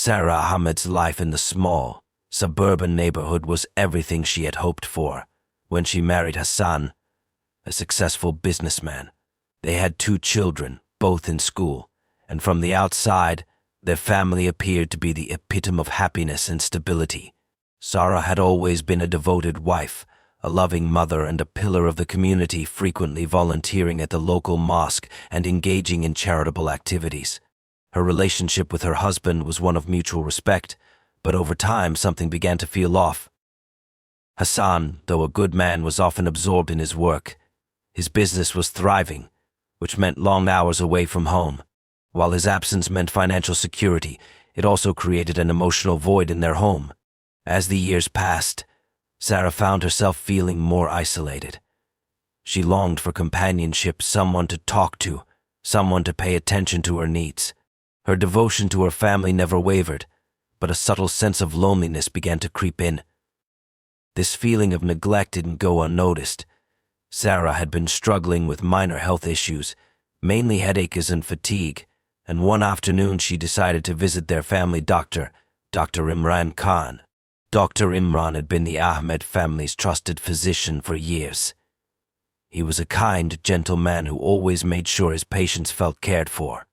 Sarah Ahmed's life in the small, suburban neighborhood was everything she had hoped for. When she married Hassan, a successful businessman, they had 2 children, both in school, and from the outside, their family appeared to be the epitome of happiness and stability. Sarah had always been a devoted wife, a loving mother and a pillar of the community, frequently volunteering at the local mosque and engaging in charitable activities. Her relationship with her husband was one of mutual respect, but over time something began to feel off. Hassan, though a good man, was often absorbed in his work. His business was thriving, which meant long hours away from home. While his absence meant financial security, it also created an emotional void in their home. As the years passed, Sarah found herself feeling more isolated. She longed for companionship, someone to talk to, someone to pay attention to her needs. Her devotion to her family never wavered, but a subtle sense of loneliness began to creep in. This feeling of neglect didn't go unnoticed. Sarah had been struggling with minor health issues, mainly headaches and fatigue, and one afternoon she decided to visit their family doctor, Dr. Imran Khan. Dr. Imran had been the Ahmed family's trusted physician for years. He was a kind, gentle man who always made sure his patients felt cared for.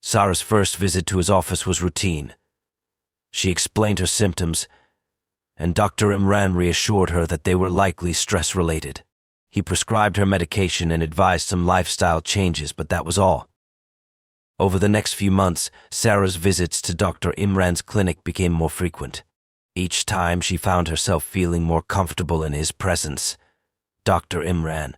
Sarah's first visit to his office was routine. She explained her symptoms, and Dr. Imran reassured her that they were likely stress-related. He prescribed her medication and advised some lifestyle changes, but that was all. Over the next few months, Sarah's visits to Dr. Imran's clinic became more frequent. Each time she found herself feeling more comfortable in his presence. Dr. Imran,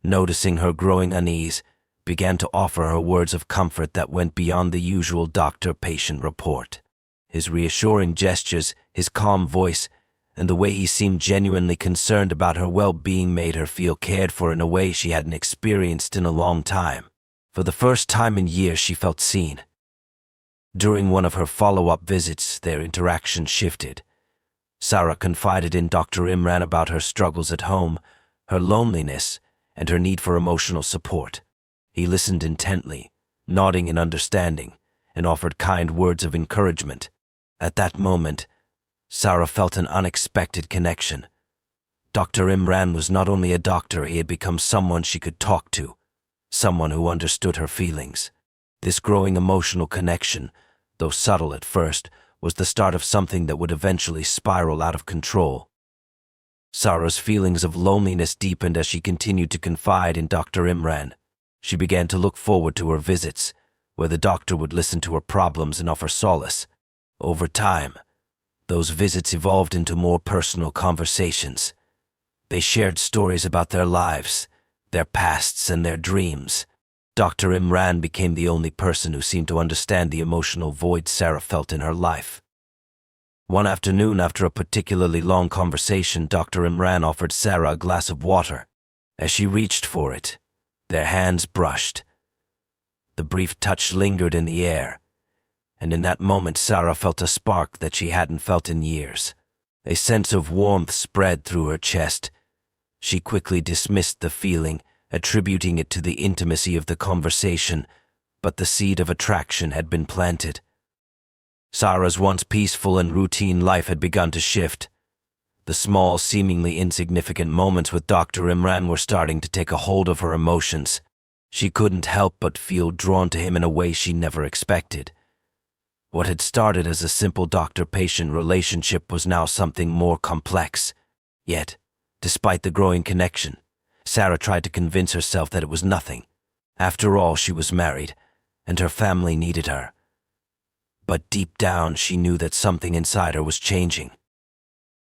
noticing her growing unease, began to offer her words of comfort that went beyond the usual doctor-patient report. His reassuring gestures, his calm voice, and the way he seemed genuinely concerned about her well-being made her feel cared for in a way she hadn't experienced in a long time. For the first time in years, she felt seen. During one of her follow-up visits, their interaction shifted. Sarah confided in Dr. Imran about her struggles at home, her loneliness, and her need for emotional support. He listened intently, nodding in understanding, and offered kind words of encouragement. At that moment, Sarah felt an unexpected connection. Dr. Imran was not only a doctor, he had become someone she could talk to, someone who understood her feelings. This growing emotional connection, though subtle at first, was the start of something that would eventually spiral out of control. Sarah's feelings of loneliness deepened as she continued to confide in Dr. Imran. She began to look forward to her visits, where the doctor would listen to her problems and offer solace. Over time, those visits evolved into more personal conversations. They shared stories about their lives, their pasts, and their dreams. Dr. Imran became the only person who seemed to understand the emotional void Sarah felt in her life. One afternoon, after a particularly long conversation, Dr. Imran offered Sarah a glass of water. As she reached for it, their hands brushed. The brief touch lingered in the air, and in that moment Sarah felt a spark that she hadn't felt in years. A sense of warmth spread through her chest. She quickly dismissed the feeling, attributing it to the intimacy of the conversation, but the seed of attraction had been planted. Sarah's once peaceful and routine life had begun to shift. The small, seemingly insignificant moments with Dr. Imran were starting to take a hold of her emotions. She couldn't help but feel drawn to him in a way she never expected. What had started as a simple doctor-patient relationship was now something more complex. Yet, despite the growing connection, Sarah tried to convince herself that it was nothing. After all, she was married, and her family needed her. But deep down, she knew that something inside her was changing.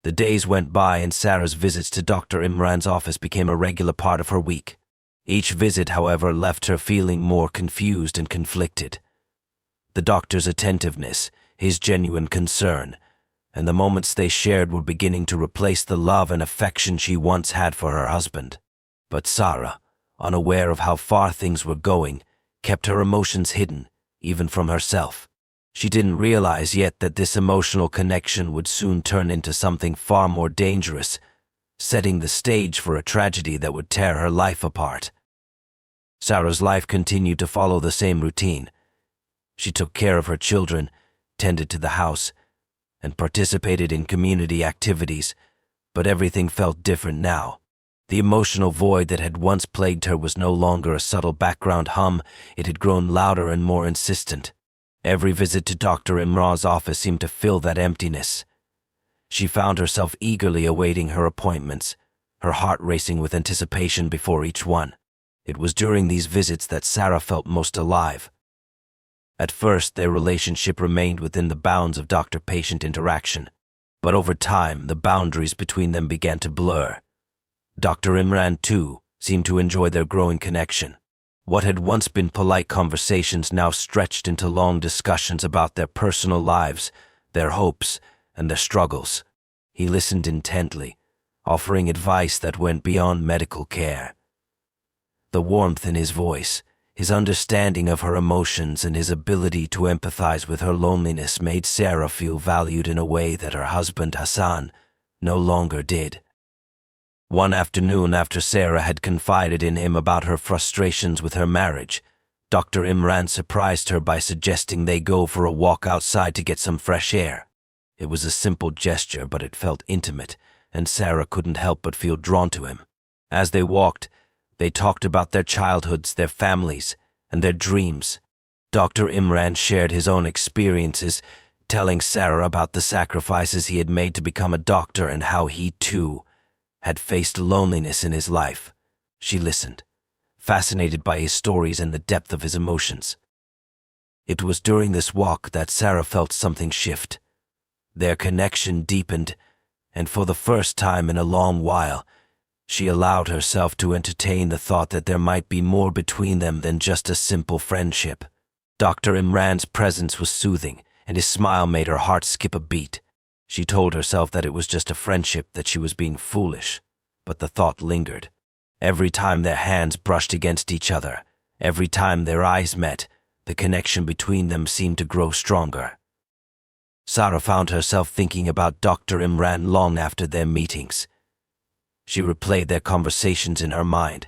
The days went by, and Sarah's visits to Dr. Imran's office became a regular part of her week. Each visit, however, left her feeling more confused and conflicted. The doctor's attentiveness, his genuine concern, and the moments they shared were beginning to replace the love and affection she once had for her husband. But Sarah, unaware of how far things were going, kept her emotions hidden, even from herself. She didn't realize yet that this emotional connection would soon turn into something far more dangerous, setting the stage for a tragedy that would tear her life apart. Sarah's life continued to follow the same routine. She took care of her children, tended to the house, and participated in community activities, but everything felt different now. The emotional void that had once plagued her was no longer a subtle background hum, it had grown louder and more insistent. Every visit to Dr. Imran's office seemed to fill that emptiness. She found herself eagerly awaiting her appointments, her heart racing with anticipation before each one. It was during these visits that Sarah felt most alive. At first, their relationship remained within the bounds of doctor-patient interaction, but over time, the boundaries between them began to blur. Dr. Imran, too, seemed to enjoy their growing connection. What had once been polite conversations now stretched into long discussions about their personal lives, their hopes, and their struggles. He listened intently, offering advice that went beyond medical care. The warmth in his voice, his understanding of her emotions, and his ability to empathize with her loneliness made Sarah feel valued in a way that her husband Hassan no longer did. One afternoon, after Sarah had confided in him about her frustrations with her marriage, Dr. Imran surprised her by suggesting they go for a walk outside to get some fresh air. It was a simple gesture, but it felt intimate, and Sarah couldn't help but feel drawn to him. As they walked, they talked about their childhoods, their families, and their dreams. Dr. Imran shared his own experiences, telling Sarah about the sacrifices he had made to become a doctor and how he, too, had faced loneliness in his life. She listened, fascinated by his stories and the depth of his emotions. It was during this walk that Sarah felt something shift. Their connection deepened, and for the first time in a long while, she allowed herself to entertain the thought that there might be more between them than just a simple friendship. Dr. Imran's presence was soothing, and his smile made her heart skip a beat. She told herself that it was just a friendship, that she was being foolish, but the thought lingered. Every time their hands brushed against each other, every time their eyes met, the connection between them seemed to grow stronger. Sarah found herself thinking about Dr. Imran long after their meetings. She replayed their conversations in her mind,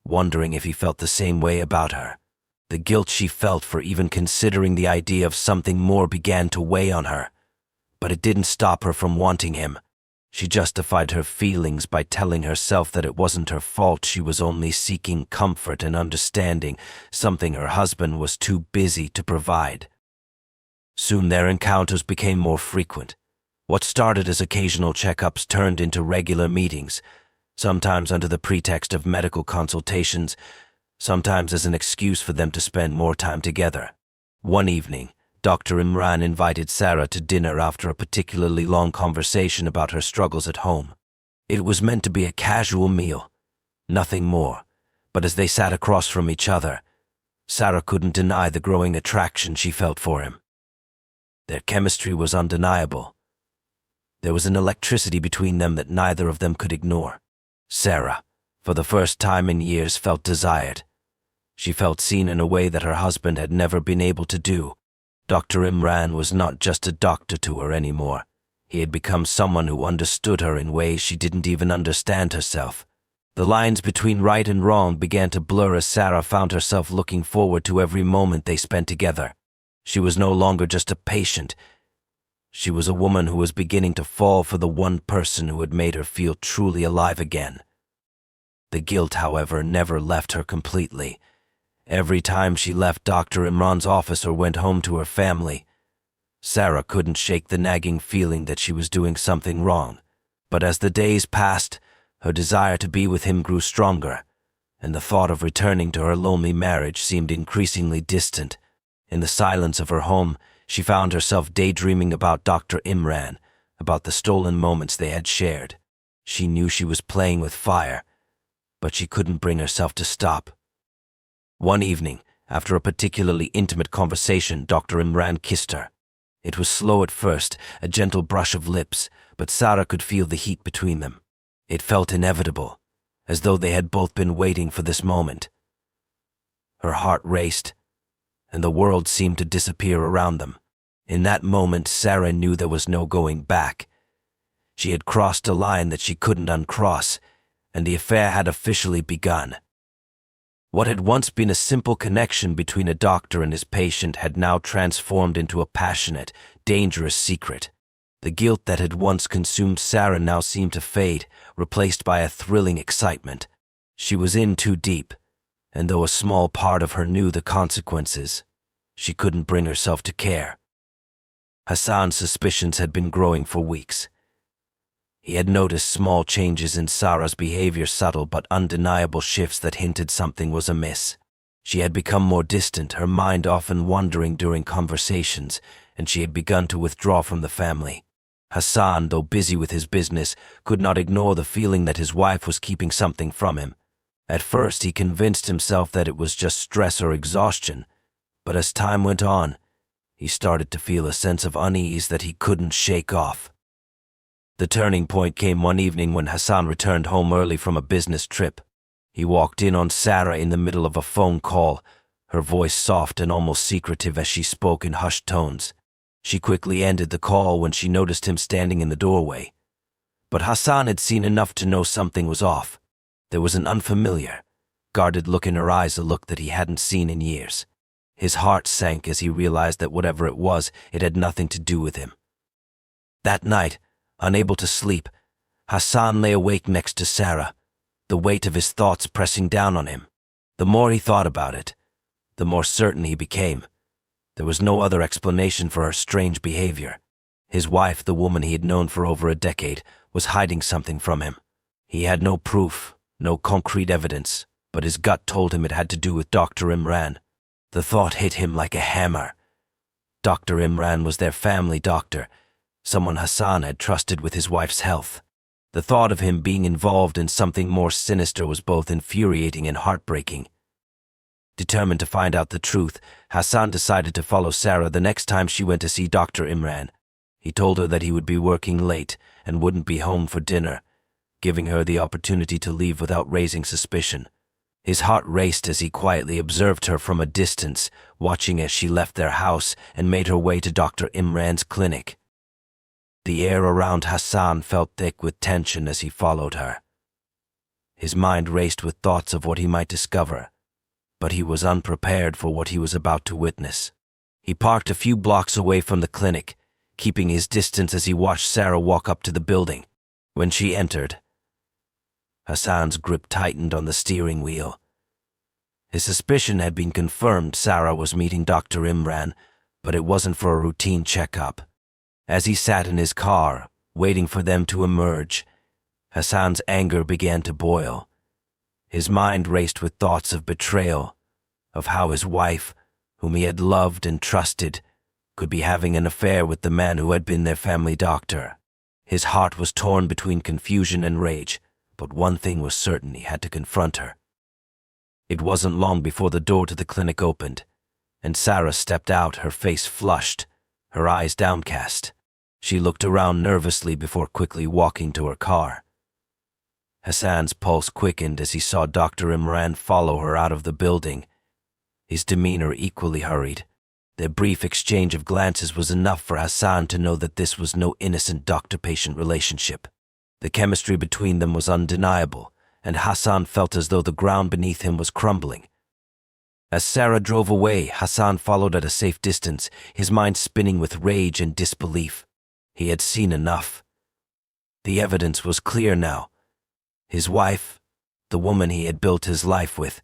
wondering if he felt the same way about her. The guilt she felt for even considering the idea of something more began to weigh on her. But it didn't stop her from wanting him. She justified her feelings by telling herself that it wasn't her fault. She was only seeking comfort and understanding, something her husband was too busy to provide. Soon their encounters became more frequent. What started as occasional checkups turned into regular meetings, sometimes under the pretext of medical consultations, sometimes as an excuse for them to spend more time together. One evening, Dr. Imran invited Sarah to dinner after a particularly long conversation about her struggles at home. It was meant to be a casual meal, nothing more, but as they sat across from each other, Sarah couldn't deny the growing attraction she felt for him. Their chemistry was undeniable. There was an electricity between them that neither of them could ignore. Sarah, for the first time in years, felt desired. She felt seen in a way that her husband had never been able to do. Dr. Imran was not just a doctor to her anymore. He had become someone who understood her in ways she didn't even understand herself. The lines between right and wrong began to blur as Sarah found herself looking forward to every moment they spent together. She was no longer just a patient. She was a woman who was beginning to fall for the one person who had made her feel truly alive again. The guilt, however, never left her completely. Every time she left Dr. Imran's office or went home to her family, Sarah couldn't shake the nagging feeling that she was doing something wrong. But as the days passed, her desire to be with him grew stronger, and the thought of returning to her lonely marriage seemed increasingly distant. In the silence of her home, she found herself daydreaming about Dr. Imran, about the stolen moments they had shared. She knew she was playing with fire, but she couldn't bring herself to stop. One evening, after a particularly intimate conversation, Dr. Imran kissed her. It was slow at first, a gentle brush of lips, but Sarah could feel the heat between them. It felt inevitable, as though they had both been waiting for this moment. Her heart raced, and the world seemed to disappear around them. In that moment, Sarah knew there was no going back. She had crossed a line that she couldn't uncross, and the affair had officially begun. What had once been a simple connection between a doctor and his patient had now transformed into a passionate, dangerous secret. The guilt that had once consumed Sarah now seemed to fade, replaced by a thrilling excitement. She was in too deep, and though a small part of her knew the consequences, she couldn't bring herself to care. Hassan's suspicions had been growing for weeks. He had noticed small changes in Sarah's behavior, subtle but undeniable shifts that hinted something was amiss. She had become more distant, her mind often wandering during conversations, and she had begun to withdraw from the family. Hassan, though busy with his business, could not ignore the feeling that his wife was keeping something from him. At first, he convinced himself that it was just stress or exhaustion, but as time went on, he started to feel a sense of unease that he couldn't shake off. The turning point came one evening when Hassan returned home early from a business trip. He walked in on Sarah in the middle of a phone call, her voice soft and almost secretive as she spoke in hushed tones. She quickly ended the call when she noticed him standing in the doorway. But Hassan had seen enough to know something was off. There was an unfamiliar, guarded look in her eyes, a look that he hadn't seen in years. His heart sank as he realized that whatever it was, it had nothing to do with him. That night, unable to sleep, Hassan lay awake next to Sarah, the weight of his thoughts pressing down on him. The more he thought about it, the more certain he became. There was no other explanation for her strange behavior. His wife, the woman he had known for over a decade, was hiding something from him. He had no proof, no concrete evidence, but his gut told him it had to do with Dr. Imran. The thought hit him like a hammer. Dr. Imran was their family doctor, someone Hassan had trusted with his wife's health. The thought of him being involved in something more sinister was both infuriating and heartbreaking. Determined to find out the truth, Hassan decided to follow Sarah the next time she went to see Dr. Imran. He told her that he would be working late and wouldn't be home for dinner, giving her the opportunity to leave without raising suspicion. His heart raced as he quietly observed her from a distance, watching as she left their house and made her way to Dr. Imran's clinic. The air around Hassan felt thick with tension as he followed her. His mind raced with thoughts of what he might discover, but he was unprepared for what he was about to witness. He parked a few blocks away from the clinic, keeping his distance as he watched Sarah walk up to the building. When she entered, Hassan's grip tightened on the steering wheel. His suspicion had been confirmed. Sarah was meeting Dr. Imran, but it wasn't for a routine checkup. As he sat in his car, waiting for them to emerge, Hassan's anger began to boil. His mind raced with thoughts of betrayal, of how his wife, whom he had loved and trusted, could be having an affair with the man who had been their family doctor. His heart was torn between confusion and rage, but one thing was certain: he had to confront her. It wasn't long before the door to the clinic opened, and Sarah stepped out, her face flushed, her eyes downcast. She looked around nervously before quickly walking to her car. Hassan's pulse quickened as he saw Dr. Imran follow her out of the building, his demeanor equally hurried. Their brief exchange of glances was enough for Hassan to know that this was no innocent doctor-patient relationship. The chemistry between them was undeniable, and Hassan felt as though the ground beneath him was crumbling. As Sarah drove away, Hassan followed at a safe distance, his mind spinning with rage and disbelief. He had seen enough. The evidence was clear now. His wife, the woman he had built his life with,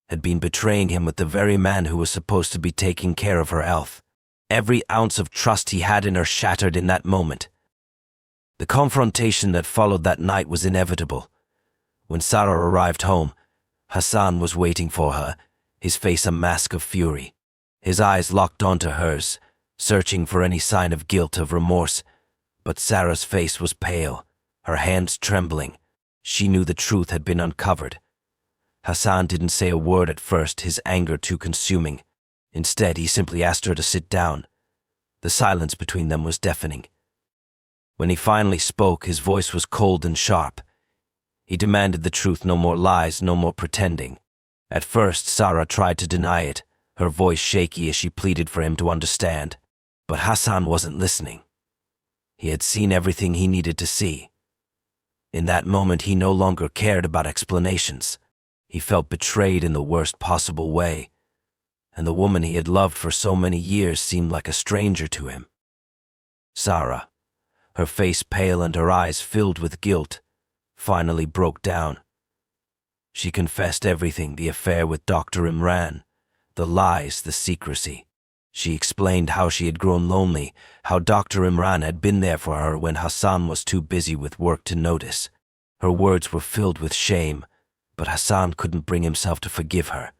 had been betraying him with the very man who was supposed to be taking care of her health. Every ounce of trust he had in her shattered in that moment. The confrontation that followed that night was inevitable. When Sarah arrived home, Hassan was waiting for her, his face a mask of fury. His eyes locked onto hers, searching for any sign of guilt, of remorse. But Sarah's face was pale, her hands trembling. She knew the truth had been uncovered. Hassan didn't say a word at first, his anger too consuming. Instead, he simply asked her to sit down. The silence between them was deafening. When he finally spoke, his voice was cold and sharp. He demanded the truth, no more lies, no more pretending. At first, Sarah tried to deny it, her voice shaky as she pleaded for him to understand. But Hassan wasn't listening. He had seen everything he needed to see. In that moment, he no longer cared about explanations. He felt betrayed in the worst possible way, and the woman he had loved for so many years seemed like a stranger to him. Sarah, her face pale and her eyes filled with guilt, finally broke down. She confessed everything, the affair with Dr. Imran, the lies, the secrecy. She explained how she had grown lonely, how Dr. Imran had been there for her when Hassan was too busy with work to notice. Her words were filled with shame, but Hassan couldn't bring himself to forgive her.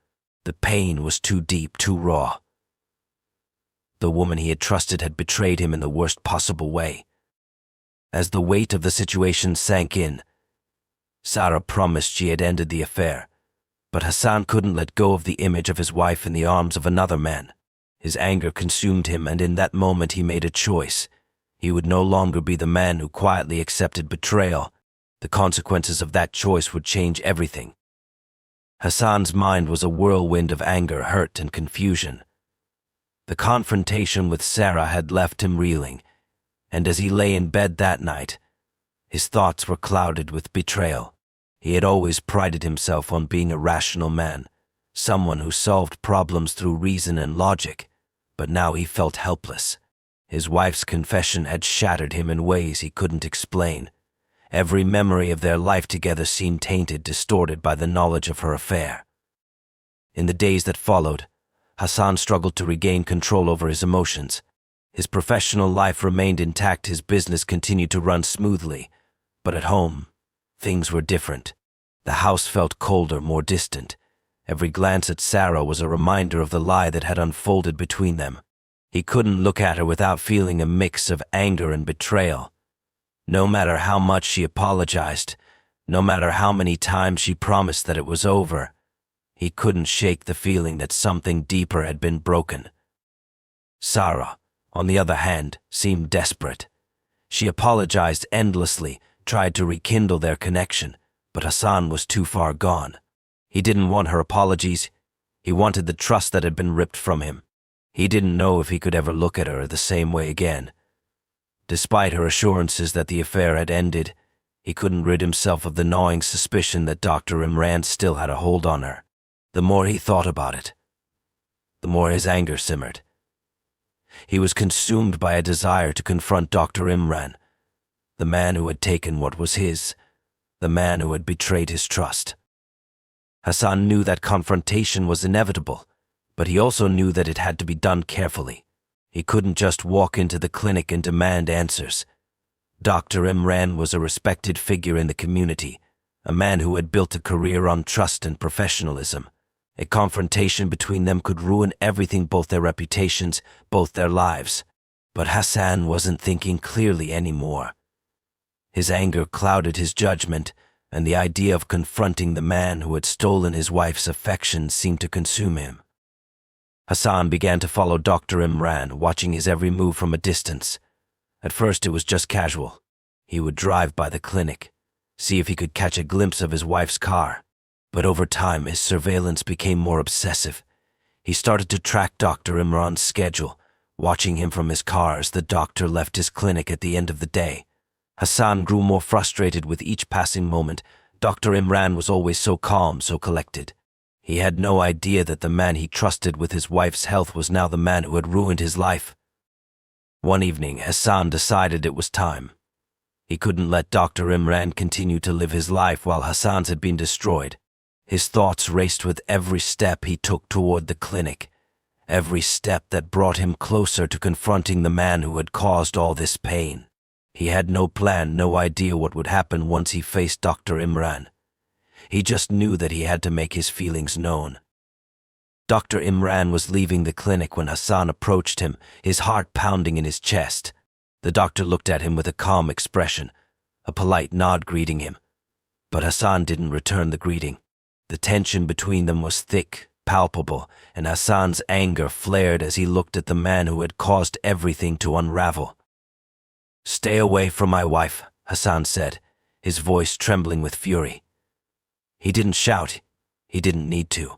The pain was too deep, too raw. The woman he had trusted had betrayed him in the worst possible way. As the weight of the situation sank in, Sarah promised she had ended the affair, but Hassan couldn't let go of the image of his wife in the arms of another man. His anger consumed him, and in that moment he made a choice. He would no longer be the man who quietly accepted betrayal. The consequences of that choice would change everything. Hassan's mind was a whirlwind of anger, hurt, and confusion. The confrontation with Sarah had left him reeling, and as he lay in bed that night, his thoughts were clouded with betrayal. He had always prided himself on being a rational man, someone who solved problems through reason and logic, but now he felt helpless. His wife's confession had shattered him in ways he couldn't explain. Every memory of their life together seemed tainted, distorted by the knowledge of her affair. In the days that followed, Hassan struggled to regain control over his emotions. His professional life remained intact, his business continued to run smoothly, but at home, things were different. The house felt colder, more distant. Every glance at Sarah was a reminder of the lie that had unfolded between them. He couldn't look at her without feeling a mix of anger and betrayal. No matter how much she apologized, no matter how many times she promised that it was over, he couldn't shake the feeling that something deeper had been broken. Sarah, on the other hand, seemed desperate. She apologized endlessly, tried to rekindle their connection, but Hassan was too far gone. He didn't want her apologies. He wanted the trust that had been ripped from him. He didn't know if he could ever look at her the same way again. Despite her assurances that the affair had ended, he couldn't rid himself of the gnawing suspicion that Dr. Imran still had a hold on her. The more he thought about it, the more his anger simmered. He was consumed by a desire to confront Dr. Imran, the man who had taken what was his, the man who had betrayed his trust. Hassan knew that confrontation was inevitable, but he also knew that it had to be done carefully. He couldn't just walk into the clinic and demand answers. Dr. Imran was a respected figure in the community, a man who had built a career on trust and professionalism. A confrontation between them could ruin everything, both their reputations, both their lives. But Hassan wasn't thinking clearly anymore. His anger clouded his judgment, and the idea of confronting the man who had stolen his wife's affection seemed to consume him. Hassan began to follow Dr. Imran, watching his every move from a distance. At first it was just casual. He would drive by the clinic, see if he could catch a glimpse of his wife's car. But over time his surveillance became more obsessive. He started to track Dr. Imran's schedule, watching him from his car as the doctor left his clinic at the end of the day. Hassan grew more frustrated with each passing moment. Dr. Imran was always so calm, so collected. He had no idea that the man he trusted with his wife's health was now the man who had ruined his life. One evening, Hassan decided it was time. He couldn't let Dr. Imran continue to live his life while Hassan's had been destroyed. His thoughts raced with every step he took toward the clinic, every step that brought him closer to confronting the man who had caused all this pain. He had no plan, no idea what would happen once he faced Dr. Imran. He just knew that he had to make his feelings known. Dr. Imran was leaving the clinic when Hassan approached him, his heart pounding in his chest. The doctor looked at him with a calm expression, a polite nod greeting him. But Hassan didn't return the greeting. The tension between them was thick, palpable, and Hassan's anger flared as he looked at the man who had caused everything to unravel. "Stay away from my wife," Hassan said, his voice trembling with fury. He didn't shout. He didn't need to.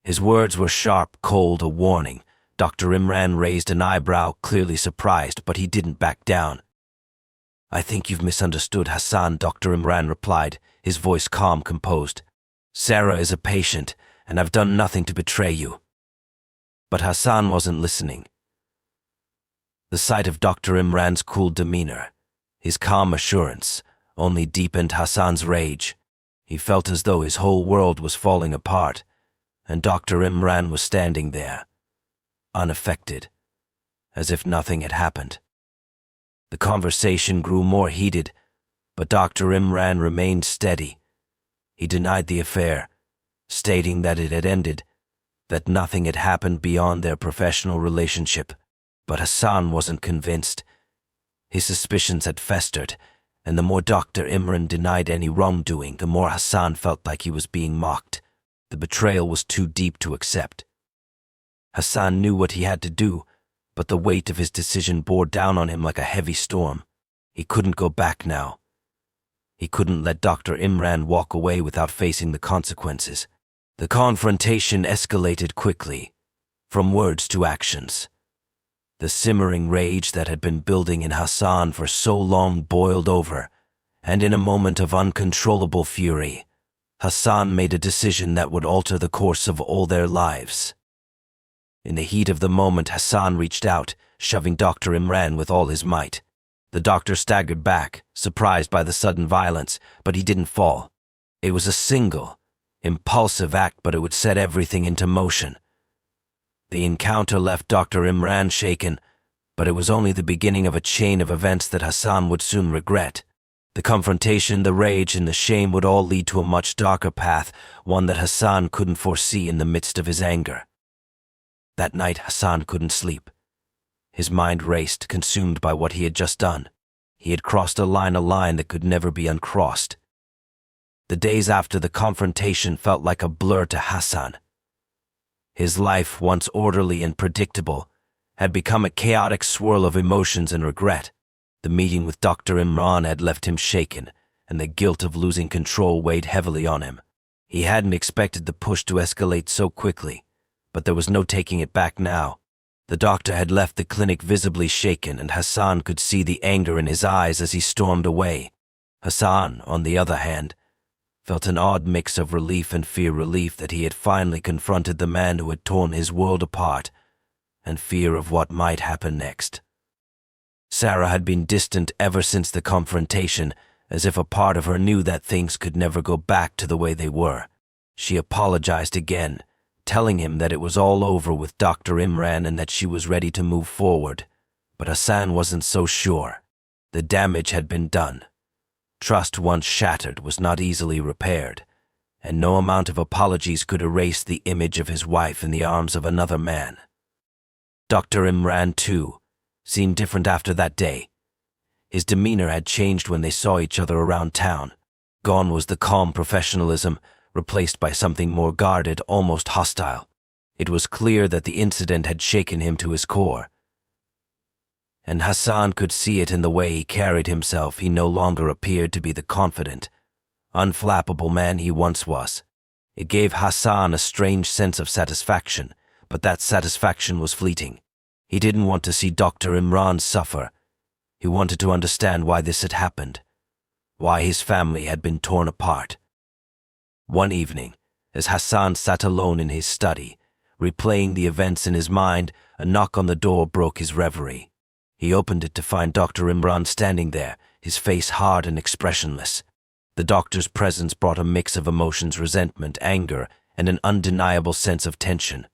His words were sharp, cold, a warning. Dr. Imran raised an eyebrow, clearly surprised, but he didn't back down. "I think you've misunderstood, Hassan," Dr. Imran replied, his voice calm, composed. "Sarah is a patient, and I've done nothing to betray you." But Hassan wasn't listening. The sight of Dr. Imran's cool demeanor, his calm assurance, only deepened Hassan's rage. He felt as though his whole world was falling apart, and Dr. Imran was standing there, unaffected, as if nothing had happened. The conversation grew more heated, but Dr. Imran remained steady. He denied the affair, stating that it had ended, that nothing had happened beyond their professional relationship. But Hassan wasn't convinced. His suspicions had festered, and the more Dr. Imran denied any wrongdoing, the more Hassan felt like he was being mocked. The betrayal was too deep to accept. Hassan knew what he had to do, but the weight of his decision bore down on him like a heavy storm. He couldn't go back now. He couldn't let Dr. Imran walk away without facing the consequences. The confrontation escalated quickly, from words to actions. The simmering rage that had been building in Hassan for so long boiled over, and in a moment of uncontrollable fury, Hassan made a decision that would alter the course of all their lives. In the heat of the moment, Hassan reached out, shoving Dr. Imran with all his might. The doctor staggered back, surprised by the sudden violence, but he didn't fall. It was a single, impulsive act, but it would set everything into motion. The encounter left Dr. Imran shaken, but it was only the beginning of a chain of events that Hassan would soon regret. The confrontation, the rage, and the shame would all lead to a much darker path, one that Hassan couldn't foresee in the midst of his anger. That night, Hassan couldn't sleep. His mind raced, consumed by what he had just done. He had crossed a line that could never be uncrossed. The days after the confrontation felt like a blur to Hassan. His life, once orderly and predictable, had become a chaotic swirl of emotions and regret. The meeting with Dr. Imran had left him shaken, and the guilt of losing control weighed heavily on him. He hadn't expected the push to escalate so quickly, but there was no taking it back now. The doctor had left the clinic visibly shaken, and Hassan could see the anger in his eyes as he stormed away. Hassan, on the other hand, felt an odd mix of relief and fear. Relief that he had finally confronted the man who had torn his world apart, and fear of what might happen next. Sarah had been distant ever since the confrontation, as if a part of her knew that things could never go back to the way they were. She apologized again, telling him that it was all over with Dr. Imran and that she was ready to move forward. But Hassan wasn't so sure. The damage had been done. Trust once shattered was not easily repaired, and no amount of apologies could erase the image of his wife in the arms of another man. Dr. Imran, too, seemed different after that day. His demeanor had changed when they saw each other around town. Gone was the calm professionalism, replaced by something more guarded, almost hostile. It was clear that the incident had shaken him to his core. And Hassan could see it in the way he carried himself. He no longer appeared to be the confident, unflappable man he once was. It gave Hassan a strange sense of satisfaction, but that satisfaction was fleeting. He didn't want to see Dr. Imran suffer. He wanted to understand why this had happened, why his family had been torn apart. One evening, as Hassan sat alone in his study, replaying the events in his mind, a knock on the door broke his reverie. He opened it to find Dr. Imran standing there, his face hard and expressionless. The doctor's presence brought a mix of emotions: resentment, anger, and an undeniable sense of tension.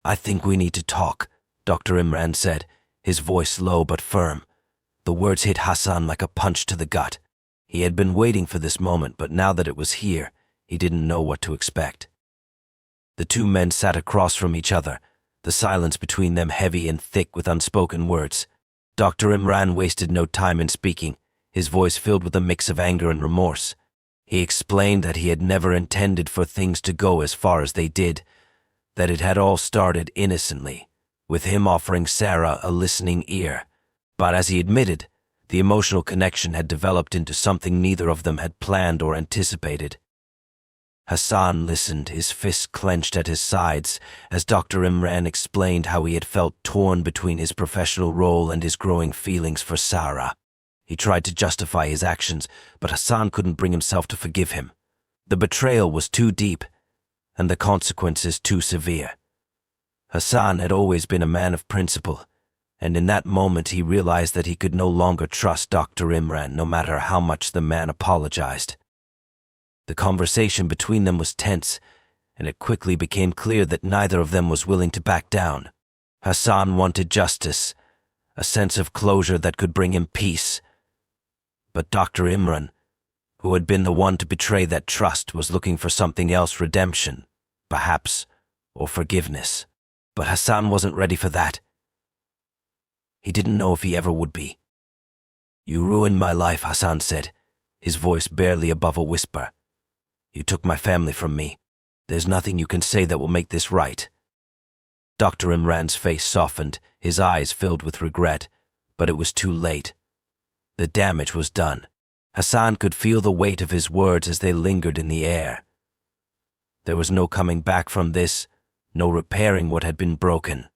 "I think we need to talk," Dr. Imran said, his voice low but firm. The words hit Hassan like a punch to the gut. He had been waiting for this moment, but now that it was here, he didn't know what to expect. The two men sat across from each other, the silence between them heavy and thick with unspoken words. Dr. Imran wasted no time in speaking, his voice filled with a mix of anger and remorse. He explained that he had never intended for things to go as far as they did, that it had all started innocently, with him offering Sarah a listening ear. But as he admitted, the emotional connection had developed into something neither of them had planned or anticipated. Hassan listened, his fists clenched at his sides, as Dr. Imran explained how he had felt torn between his professional role and his growing feelings for Sarah. He tried to justify his actions, but Hassan couldn't bring himself to forgive him. The betrayal was too deep, and the consequences too severe. Hassan had always been a man of principle, and in that moment he realized that he could no longer trust Dr. Imran, no matter how much the man apologized. The conversation between them was tense, and it quickly became clear that neither of them was willing to back down. Hassan wanted justice, a sense of closure that could bring him peace. But Dr. Imran, who had been the one to betray that trust, was looking for something else: redemption, perhaps, or forgiveness. But Hassan wasn't ready for that. He didn't know if he ever would be. "You ruined my life," Hassan said, his voice barely above a whisper. "You took my family from me. There's nothing you can say that will make this right." Dr. Imran's face softened, his eyes filled with regret, but it was too late. The damage was done. Hassan could feel the weight of his words as they lingered in the air. There was no coming back from this, no repairing what had been broken.